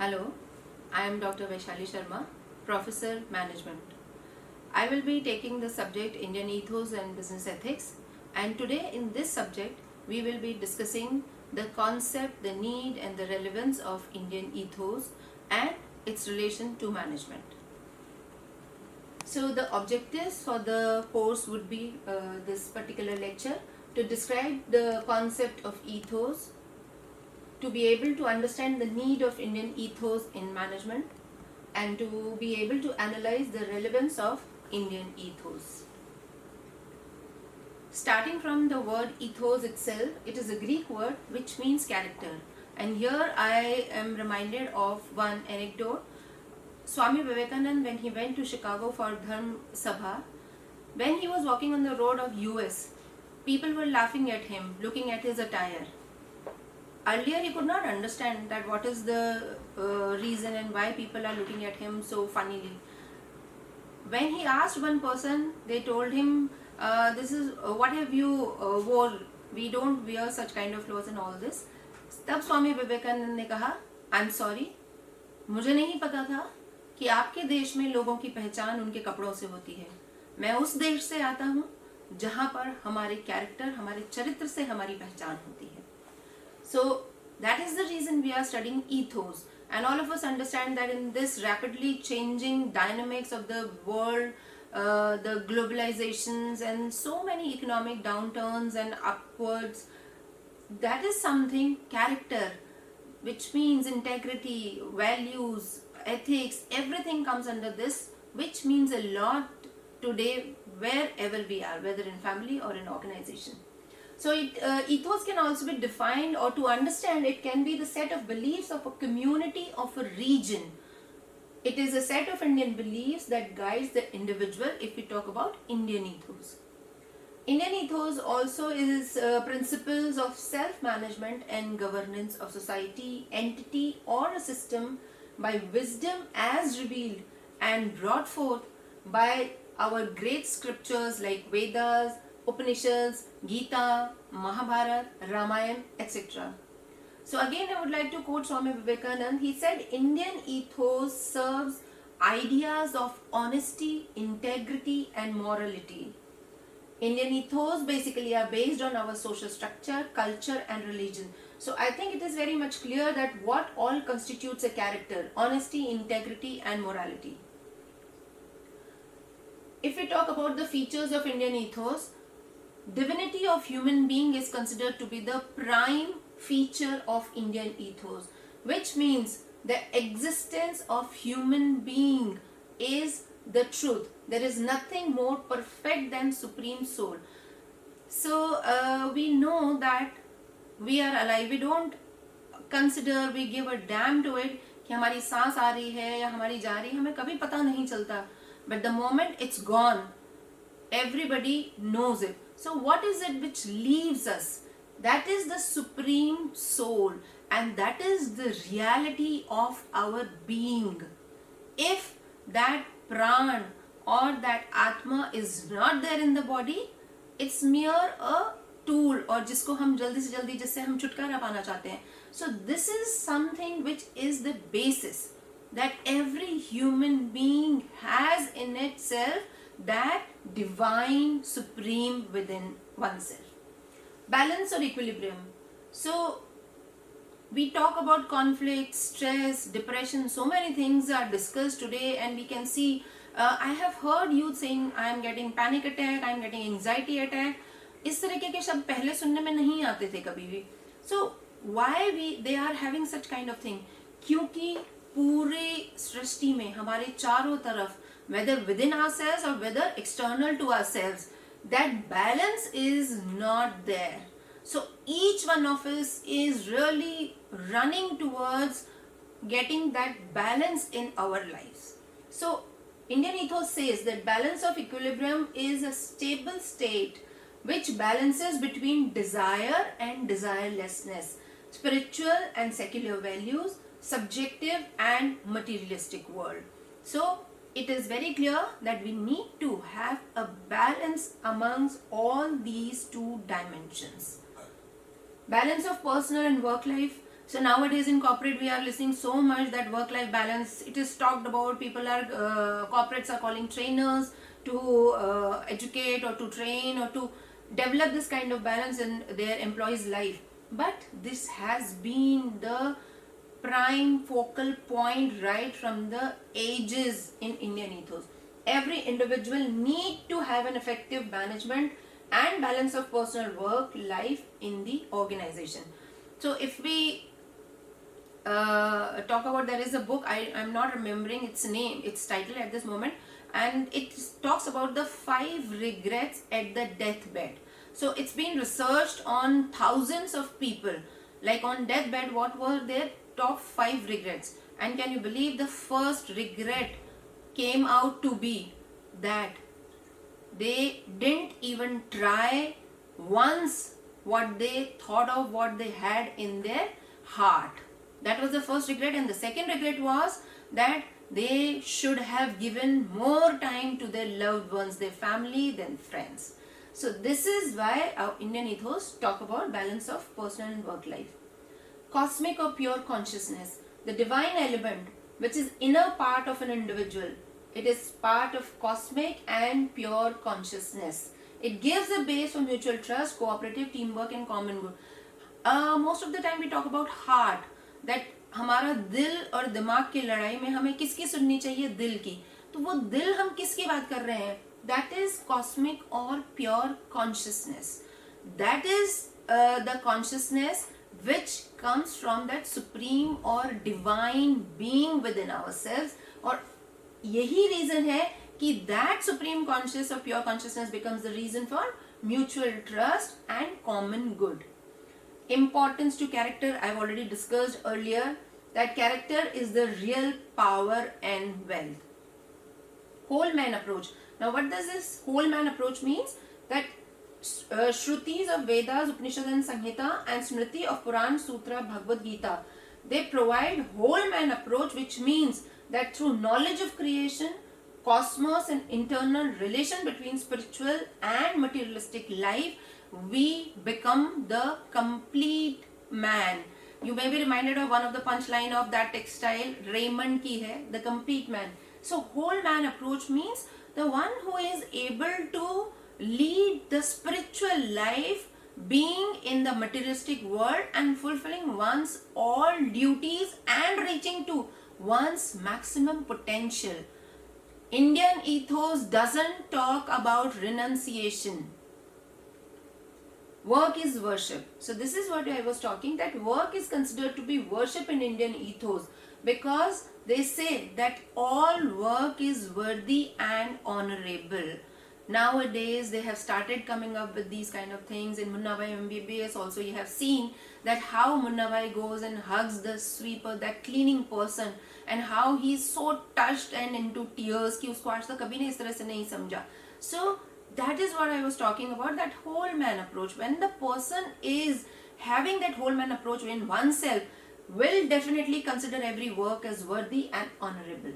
Hello, I am Dr. Vaishali Sharma, Professor Management. I will be taking the subject Indian Ethos and Business Ethics, and today in this subject we will be discussing the concept, the need and the relevance of Indian ethos and its relation to management. So the objectives for the course would be this particular lecture to describe the concept of ethos, to be able to understand the need of Indian ethos in management, and to be able to analyze the relevance of Indian ethos. Starting from the word ethos itself, it is a Greek word which means character. And here I am reminded of one anecdote. Swami Vivekananda, when he went to Chicago for Dharm Sabha, when he was walking on the road of US, people were laughing at him, looking at his attire. Earlier he could not understand that what is the reason and why people are looking at him so funnily. When he asked one person, they told him, this is what have you wore, we don't wear such kind of clothes and all this. तब स्वामी विवेकानंद ने कहा, I'm sorry, मुझे नहीं पता था कि आपके देश में लोगों की पहचान उनके कपड़ों से होती है. मैं उस देश से आता हूँ जहाँ पर हमारे कैरेक्टर, हमारे चरित्र से हमारी पहचान होती है. So that is the reason we are studying ethos, and all of us understand that in this rapidly changing dynamics of the world, the globalizations and so many economic downturns and upwards, that is something character, which means integrity, values, ethics, everything comes under this, which means a lot today wherever we are, whether in family or in organization. So ethos can also be defined, or to understand it can be the set of beliefs of a community, of a region. It is a set of Indian beliefs that guides the individual if we talk about Indian ethos. Indian ethos also is principles of self-management and governance of society, entity or a system by wisdom as revealed and brought forth by our great scriptures like Vedas, Upanishads, Gita, Mahabharata, Ramayana, etc. So again I would like to quote Swami Vivekananda. He said, Indian ethos serves ideas of honesty, integrity and morality. Indian ethos basically are based on our social structure, culture and religion. So I think it is very much clear that what all constitutes a character: honesty, integrity and morality. If we talk about the features of Indian ethos, divinity of human being is considered to be the prime feature of Indian ethos, which means the existence of human being is the truth. There is nothing more perfect than supreme soul. So we know that we are alive. We don't consider, we give a damn to it कि हमारी सांस आ रही है या हमारी जा रही है, हमें कभी पता नहीं चलता. But the moment it's gone, everybody knows it. So what is it which leaves us? That is the supreme soul, and that is the reality of our being. If that pran or that atma is not there in the body, it's mere a tool, or जिसको हम जल्दी से जल्दी जिससे हम छुटकारा पाना चाहते हैं. So this is something which is the basis that every human being has in itself, that divine supreme within oneself. Balance or equilibrium. So we talk about conflict, stress, depression, so many things are discussed today, and we can see, I have heard youth saying I am getting panic attack, I am getting anxiety attack. इस तरीके के शब्द पहले सुनने में नहीं आते थे कभी भी. So why they are having such kind of thing? क्योंकि पूरे सृष्टि में हमारे चारों तरफ, whether within ourselves or whether external to ourselves, that balance is not there. So each one of us is really running towards getting that balance in our lives. So Indian ethos says that balance of equilibrium is a stable state which balances between desire and desirelessness, spiritual and secular values, subjective and materialistic world. So it is very clear that we need to have a balance amongst all these two dimensions. Balance of personal and work life. So nowadays in corporate we are listening so much that work-life balance, it is talked about. People are corporates are calling trainers to educate or to train or to develop this kind of balance in their employees' life. But this has been the prime focal point right from the ages in Indian ethos. Every individual need to have an effective management and balance of personal work life in the organization. So if we talk about, there is a book, I'm not remembering its title at this moment, and it talks about the 5 regrets at the deathbed. So it's been researched on thousands of people, like on deathbed what were their top 5 regrets, and can you believe the first regret came out to be that they didn't even try once what they thought of, what they had in their heart. That was the first regret. And the second regret was that they should have given more time to their loved ones, their family, than friends. So this is why our Indian ethos talk about balance of personal and work life. Cosmic or pure consciousness, the divine element which is inner part of an individual. It is part of cosmic and pure consciousness. It gives a base for mutual trust, cooperative, teamwork and common good. Most of the time we talk about heart, that हमारा दिल और दिमाग की लड़ाई में हमें किसकी सुननी चाहिए, दिल की. तो वो दिल हम किसकी बात कर रहे हैं, that is cosmic or pure consciousness. That is the consciousness which comes from that supreme or divine being within ourselves. और यही reason है कि that supreme conscious or pure consciousness becomes the reason for mutual trust and common good. Importance to character, I've already discussed earlier that character is the real power and wealth. Whole man approach. Now what does this whole man approach means? That Shrutis of Vedas, Upanishad and Samhita and Smriti of Puran, Sutra, Bhagavad Gita, they provide whole man approach, which means that through knowledge of creation, cosmos and internal relation between spiritual and materialistic life, we become the complete man. You may be reminded of one of the punchline of that textile, Raymond ki hai, the complete man. So whole man approach means the one who is able to lead the spiritual life, being in the materialistic world and fulfilling one's all duties and reaching to one's maximum potential. Indian ethos doesn't talk about renunciation. Work is worship. So this is what I was talking, that work is considered to be worship in Indian ethos, because they say that all work is worthy and honorable. Nowadays they have started coming up with these kind of things. In Munnabai MBBS also you have seen that how Munnabai goes and hugs the sweeper, that cleaning person, and how he is so touched and into tears कि उसको आज तक कभी नहीं इस तरह से नहीं समझा. So that is what I was talking about, that whole man approach. When the person is having that whole man approach in oneself, will definitely consider every work as worthy and honorable.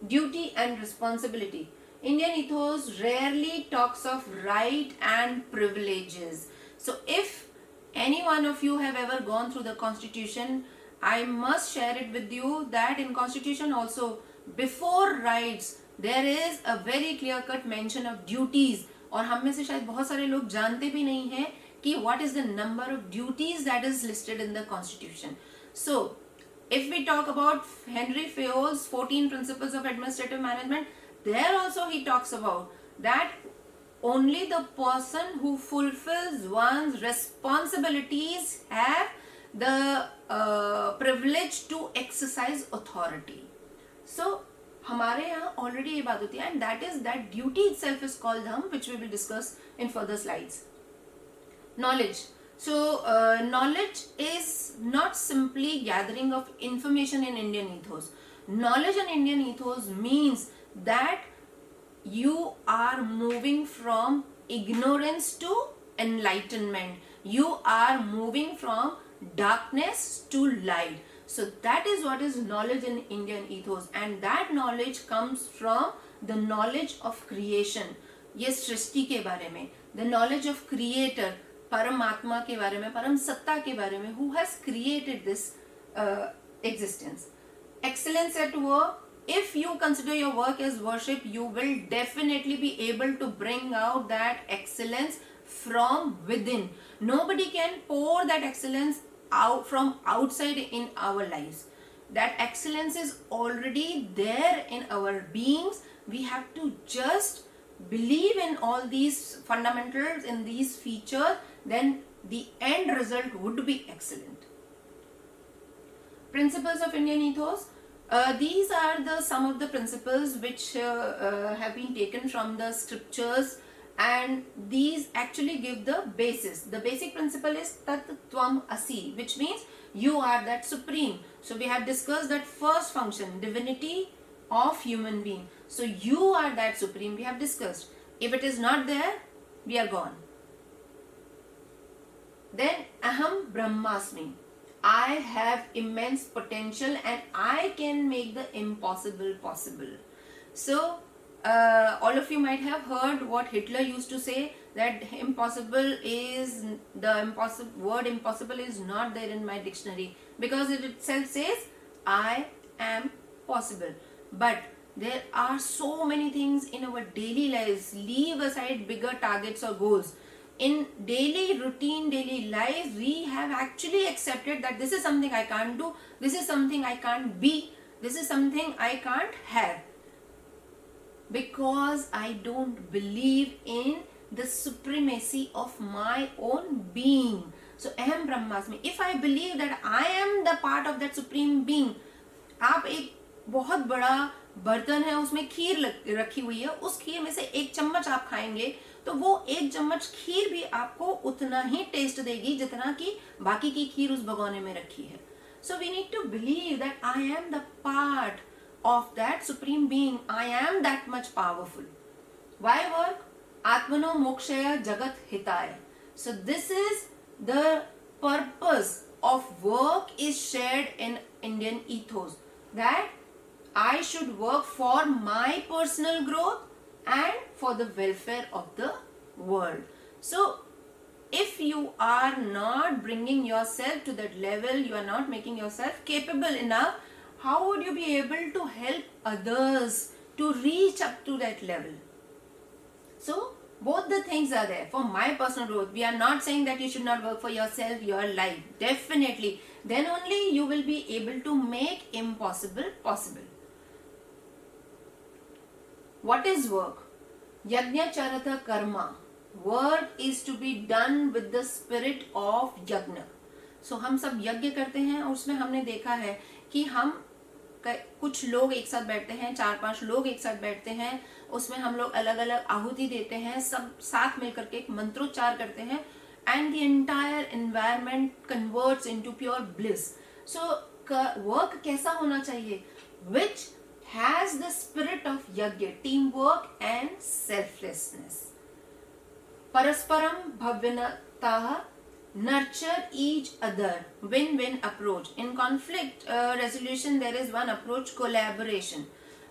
Duty and responsibility. Indian ethos rarely talks of right and privileges. So if any one of you have ever gone through the constitution, I must share it with you that in constitution also, before rights, there is a very clear cut mention of duties. और हम में से शायद बहुत सारे लोग जानते भी नहीं हैं कि what is the number of duties that is listed in the constitution. So if we talk about Henry Fayol's 14 principles of administrative management, there also he talks about that only the person who fulfills one's responsibilities have the privilege to exercise authority. So हमारे यहाँ already ये बात होती है, and that is that duty itself is called dharma, which we will discuss in further slides. Knowledge. So knowledge is not simply gathering of information in Indian ethos. Knowledge in Indian ethos means that you are moving from ignorance to enlightenment. You are moving from darkness to light. So that is what is knowledge in Indian ethos, and that knowledge comes from the knowledge of creation. ये सृष्टि के बारे में, the knowledge of creator, परमात्मा के बारे में, परम सत्ता के बारे में, who has created this existence. Excellence at work. If you consider your work as worship, you will definitely be able to bring out that excellence from within. Nobody can pour that excellence out from outside in our lives. That excellence is already there in our beings. We have to just believe in all these fundamentals, in these features, then the end result would be excellent. Principles of Indian ethos. These are some of the principles which have been taken from the scriptures, and these actually give the basis. The basic principle is Tat Tvam Asi, which means you are that supreme. So we have discussed that first function, divinity of human being. So you are that supreme, we have discussed. If it is not there, we are gone. Then Aham Brahmasmi. I have immense potential and I can make the impossible possible. So all of you might have heard what Hitler used to say, that word impossible is not there in my dictionary, because it itself says I am possible. But there are so many things in our daily lives. Leave aside bigger targets or goals. In daily routine, daily life, we have actually accepted that this is something I can't do, this is something I can't be, this is something I can't have, because I don't believe in the supremacy of my own being. So Aham Brahmasmi. If I believe that I am the part of that supreme being, आप एक बहुत बड़ा बर्तन है, उसमें खीर रखी हुई है, उस खीर में से एक चम्मच आप खाएंगे तो वो एक चम्मच खीर भी आपको उतना ही टेस्ट देगी जितना कि बाकी की खीर उस भगोने में रखी है. So we need to believe that I am the part of that supreme being. I am that much powerful. Why work? Atmano mokshaya jagat hitaya. So this is the purpose of work is shared in Indian ethos, that I should work for my personal growth and for the welfare of the world. So if you are not bringing yourself to that level, you are not making yourself capable enough, how would you be able to help others to reach up to that level? So both the things are there for my personal growth. We are not saying that you should not work for yourself, your life. Definitely. Then only you will be able to make impossible possible. What is work? Yajna charata karma. Work is to be done with the spirit of yajna. So हम सब यज्ञ करते हैं और उसमें हमने देखा है कि हम कुछ लोग एक साथ बैठते हैं, 4-5 लोग एक साथ बैठते हैं, उसमें हम लोग अलग अलग आहुति देते हैं, सब साथ मिलकर के एक मंत्रोच्चार करते हैं, and the entire environment converts into pure bliss. So work कैसा होना चाहिए? Which has the spirit of yajna, teamwork and selflessness. Parasparam bhavyanatāh, nurture each other, win-win approach. In conflict resolution, there is one approach, collaboration.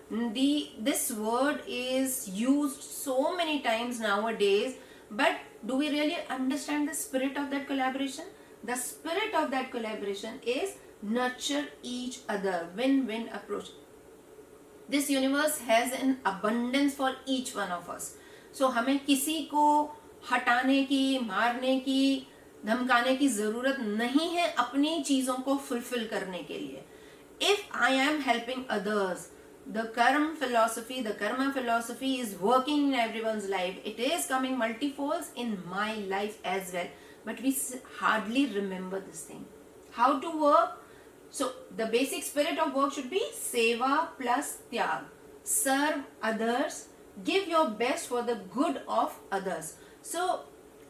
This word is used so many times nowadays, but do we really understand the spirit of that collaboration? The spirit of that collaboration is nurture each other, win-win approach. This universe has an abundance for each one of us. So हमें किसी को हटाने की, मारने की, धमकाने की जरूरत नहीं है अपनी चीजों को फुलफिल करने के लिए. If I am helping others, the karma philosophy is working in everyone's life. It is coming multifolds in my life as well. But we hardly remember this thing. How to work? So the basic spirit of work should be seva plus tyag. Serve others. Give your best for the good of others. So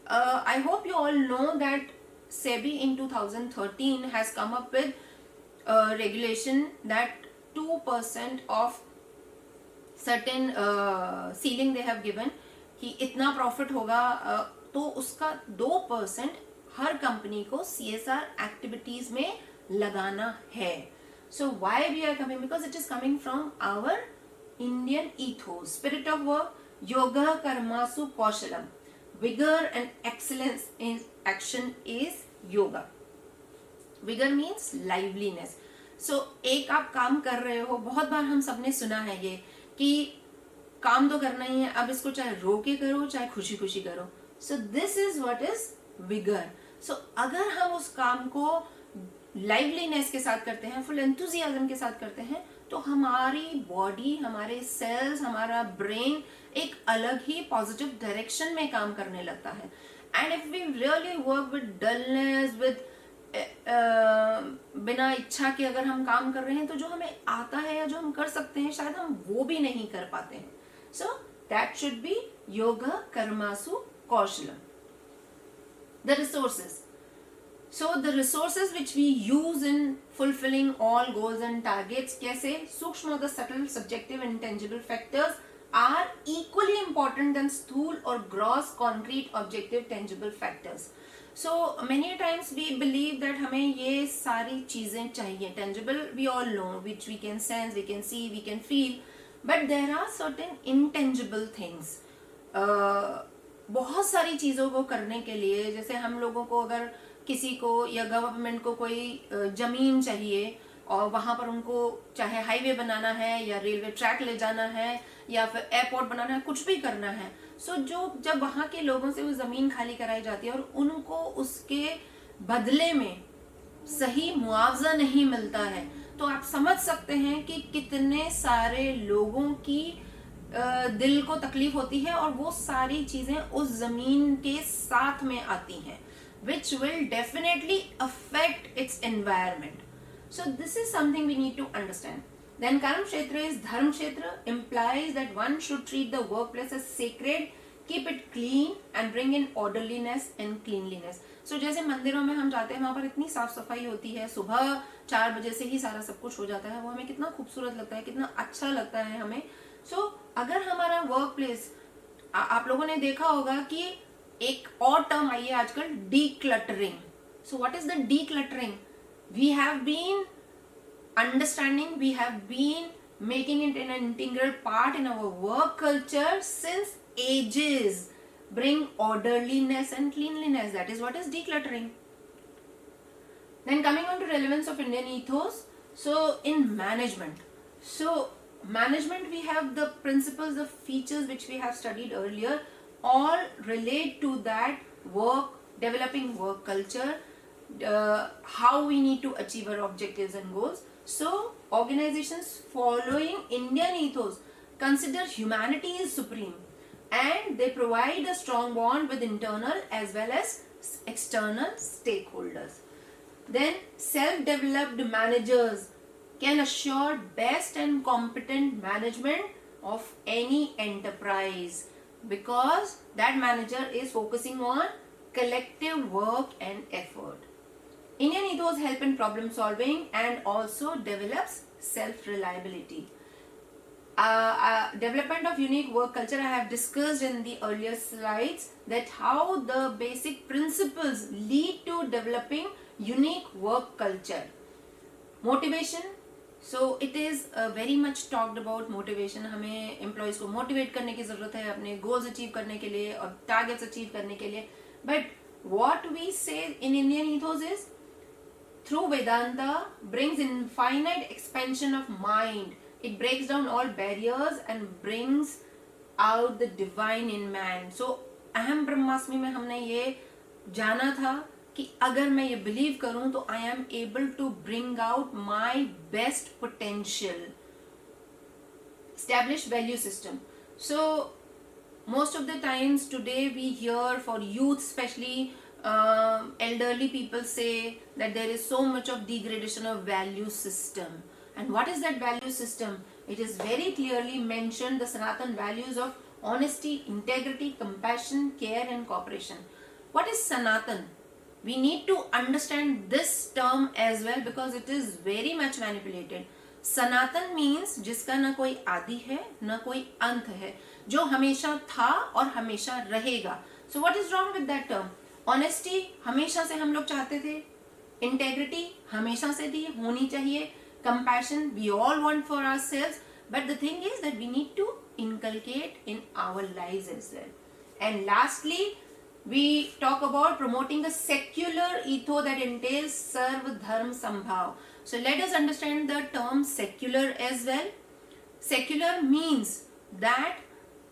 I hope you all know that SEBI in 2013 has come up with a regulation that 2% of certain ceiling they have given कि इतना profit होगा तो उसका 2% हर company को CSR activities में लगाना है. So why we are coming? Because it is coming from our Indian ethos. Spirit of work, yoga karmasu kaushalam. Vigor and excellence in action is yoga. Vigour means liveliness. So एक आप काम कर रहे हो, बहुत बार हम सबने सुना है ये कि काम तो करना ही है, अब इसको चाहे रो के करो चाहे खुशी खुशी करो. So this is what is vigour. So अगर हम उस काम को लाइवलीनेस के साथ करते हैं, फुल एंथुजियाज्म के साथ करते हैं, तो हमारी बॉडी, हमारे सेल्स, हमारा ब्रेन एक अलग ही पॉजिटिव डायरेक्शन में काम करने लगता है. And if we really work with dullness, with बिना इच्छा के अगर हम काम कर रहे हैं, तो जो हमें आता है या जो हम कर सकते हैं शायद हम वो भी नहीं कर पाते हैं. So that should be yoga कर्मासु कौशलम. The resources. So the resources which we use in fulfilling all goals and targets, कैसे सूक्ष्म, the subtle, subjective, intangible factors are equally important than स्थूल or gross, concrete, objective, tangible factors. So many times we believe that हमें ये सारी चीजें चाहिए. Tangible we all know, which we can sense, we can see, we can feel, but there are certain intangible things. बहुत सारी चीज़ों को करने के लिए, जैसे हम लोगों को अगर किसी को या गवर्नमेंट को कोई ज़मीन चाहिए और वहाँ पर उनको चाहे हाईवे बनाना है या रेलवे ट्रैक ले जाना है या फिर एयरपोर्ट बनाना है, कुछ भी करना है. सो जब वहाँ के लोगों से वो ज़मीन खाली कराई जाती है और उनको उसके बदले में सही मुआवजा नहीं मिलता है, तो आप समझ सकते हैं कि कितने सारे लोगों की दिल को तकलीफ होती है और वो सारी चीजें उस जमीन के साथ में आती हैं, which will definitely affect its environment. So this is something we need to understand. Then Karma Kshetra is Dharma Kshetra, implies that one should treat the workplace as sacred, keep it clean and bring in orderliness and cleanliness. So जैसे मंदिरों में हम जाते हैं, वहाँ पर इतनी साफ सफाई होती है, सुबह 4 बजे से ही सारा सब कुछ हो जाता है, वो हमें कितना खूबसूरत लगता है, कितना अच्छा लगता है हमें. अगर हमारा वर्क प्लेस, आप लोगों ने देखा होगा कि एक और टर्म आई है आजकल, decluttering. So what is the decluttering? We have been understanding, we have been making it in an integral part in our work culture since ages. Bring orderliness and cleanliness. That is what is decluttering. Then coming on to relevance of Indian ethos. So in management. Management, we have the principles, the features which we have studied earlier, all relate to that work, developing work culture, how we need to achieve our objectives and goals. So organizations following Indian ethos consider humanity is supreme and they provide a strong bond with internal as well as external stakeholders. Then self-developed managers can assure best and competent management of any enterprise because that manager is focusing on collective work and effort. Indian ethos help in problem solving and also develops self-reliability. Development of unique work culture, I have discussed in the earlier slides that how the basic principles lead to developing unique work culture. Motivation. So it is very much talked about motivation. हमें employees को motivate करने की ज़रूरत है अपने goals achieve करने के लिए और targets achieve करने के लिए. But what we say in Indian ethos is through Vedanta brings infinite expansion of mind. It breaks down all barriers and brings out the divine in man. So अहम ब्रह्मास्मि में हमने ये जाना था कि अगर मैं ये believe करूं तो I am able to bring out my best potential. Establish value system. So most of the times today we hear for youth especially elderly people say that there is so much of degradation of value system. And what is that value system? It is very clearly mentioned the Sanatan values of honesty, integrity, compassion, care and cooperation. What is Sanatan? We need to understand this term as well because it is very much manipulated. Sanatan means जिसका ना कोई आदि है ना कोई अंत है, जो हमेशा था और हमेशा रहेगा. So what is wrong with that term? Honesty हमेशा से हम लोग चाहते थे, integrity हमेशा से थी, होनी चाहिए, compassion we all want for ourselves, but the thing is that we need to inculcate in our lives as well. And lastly, we talk about promoting a secular ethos that entails Sarv Dharm Sambhav. So let us understand the term secular as well. Secular means that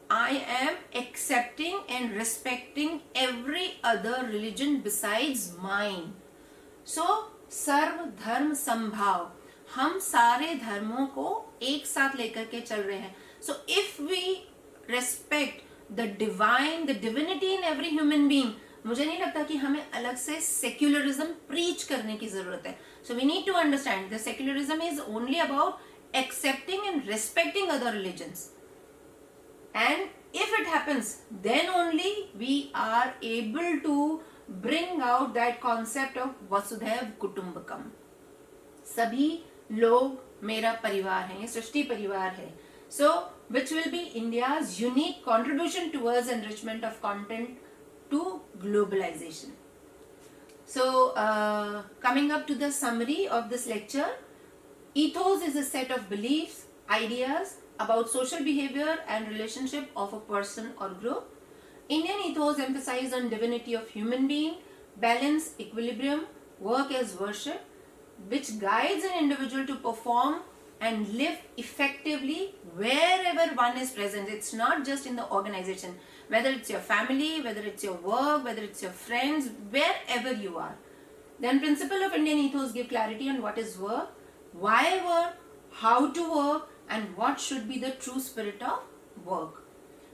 I am accepting and respecting every other religion besides mine. So सर्व धर्म संभाव, हम सारे धर्मों को एक साथ लेकर के चल रहे हैं. So if we respect the divine, the divinity in every human being, मुझे नहीं लगता कि हमें अलग से secularism preach करने की जरूरत है. So we need to understand the secularism is only about accepting and respecting other religions. And if it happens, then only we are able to bring out that concept of Vasudhaiv Kutumbakam. सभी लोग मेरा परिवार है, ये सृष्टि परिवार है. So, which will be India's unique contribution towards enrichment of content to globalization. So, coming up to the summary of this lecture, ethos is a set of beliefs, ideas about social behavior and relationship of a person or group. Indian ethos emphasizes on divinity of human being, balance, equilibrium, work as worship, which guides an individual to perform and live effectively wherever one is present. It's not just in the organization, whether it's your family, whether it's your work, whether it's your friends, wherever you are. Then principle of Indian ethos give clarity on what is work, why work, how to work, and what should be the true spirit of work.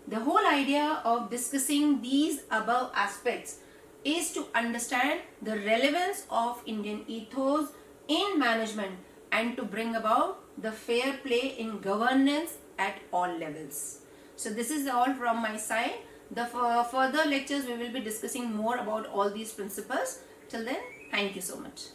The whole idea of discussing these above aspects is to understand the relevance of Indian ethos in management and to bring about the fair play in governance at all levels. So this is all from my side. The further lectures we will be discussing more about all these principles. Till then, thank you so much.